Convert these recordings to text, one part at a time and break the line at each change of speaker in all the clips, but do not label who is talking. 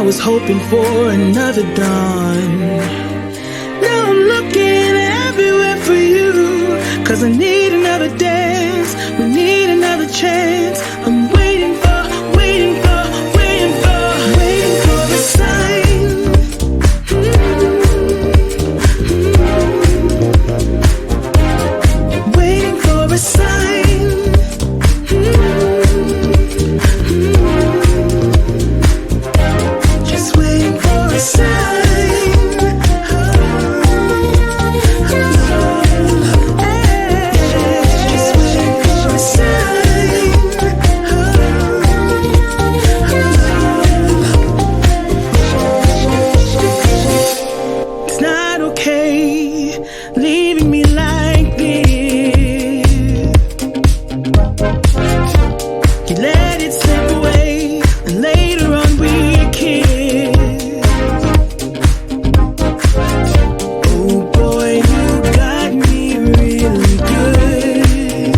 was hoping for another dawn. Now I'm looking everywhere for you, 'cause I need another dance, we need another chance. I'm waiting for a sign. Waiting for a sign. Just waiting for a sign. Just waiting for a sign. It's not okay leaving me like this. You let it slip away, and later on we kiss. Oh boy, you got me really good.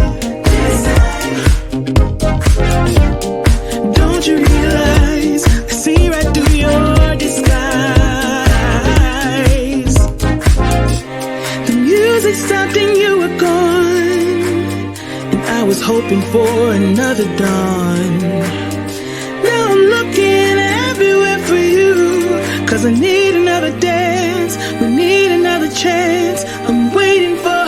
Don't you realize I see right through your disguise? The music stopped and you were gone, and I was hoping for another dawn. Now I'm looking everywhere for you, 'cause I need another dance, we need another chance. I'm waiting for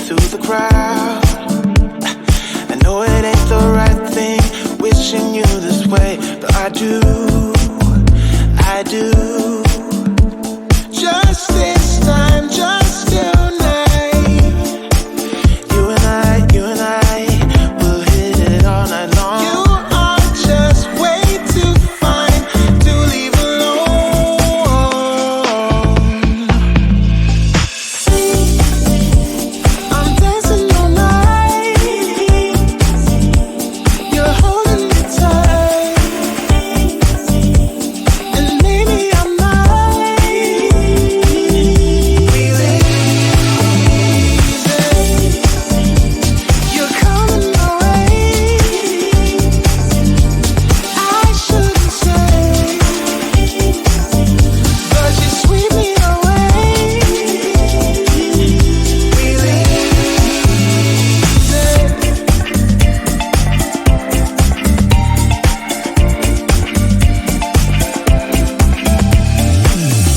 through the crowd. I know it ain't the right thing, wishing you this way, but I do. Just this time, just tonight. You and I will hit it all night long. You are just way too fine to leave alone. I'm dancing all night. You're holding me tight, and maybe I might feel it. You're coming my way. I shouldn't say, but you sweep me away. Feel it.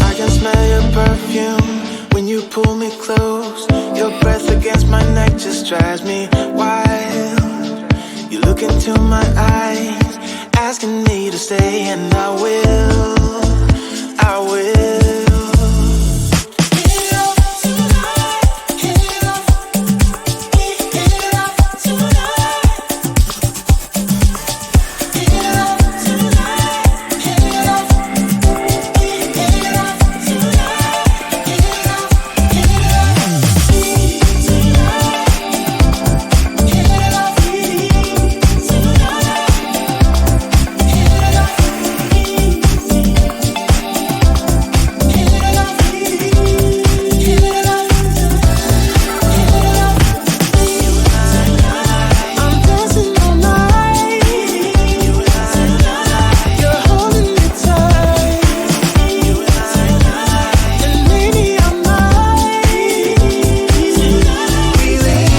I can smell your perfume when you pull me close. Your breath against my neck just drives me wild. You look into my eyes, asking me to stay, and I will. Hit it up tonight. Hit it up. Hit it up tonight. Hit it up tonight. Hit it up. Hit it up tonight. Hit it up. Hit it up tonight. Hit it up I'm dancing all night. You're holding me tight, and maybe I might feel it.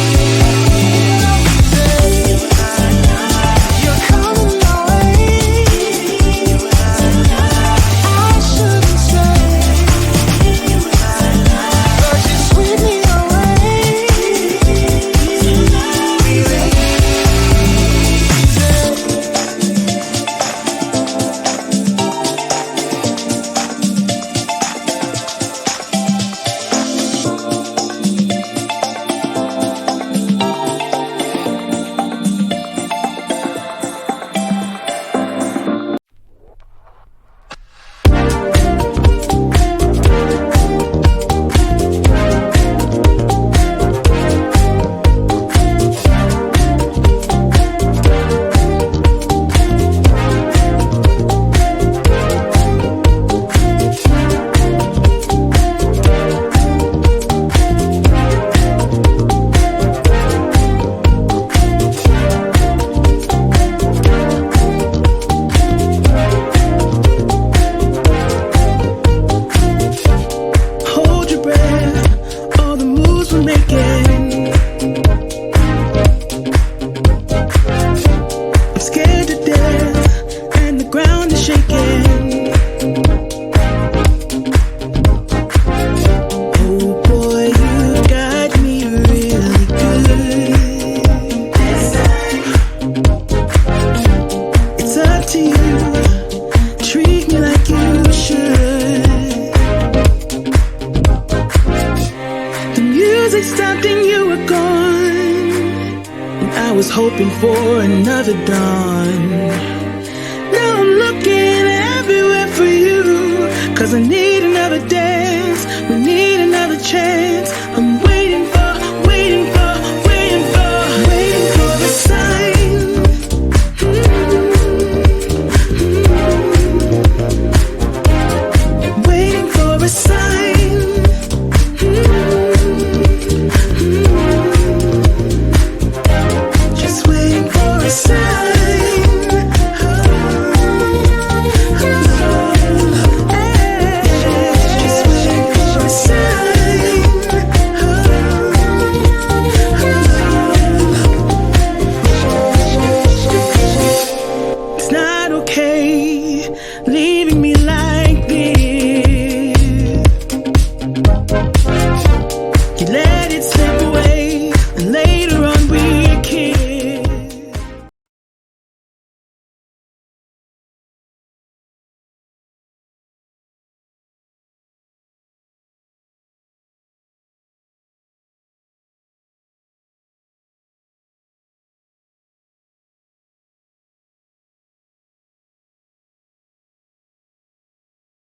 You're coming my way. I shouldn't say, but you sweep me away. Hold your breath, all the moves we're making. I'm scared to death, and the ground is shaking. Oh boy, you got me really good. It's up to you, treat me like you should. The music stopped and you were gone, and I was hoping for another dawn. Now I'm looking everywhere for you, 'cause I need another dance, we need another chance.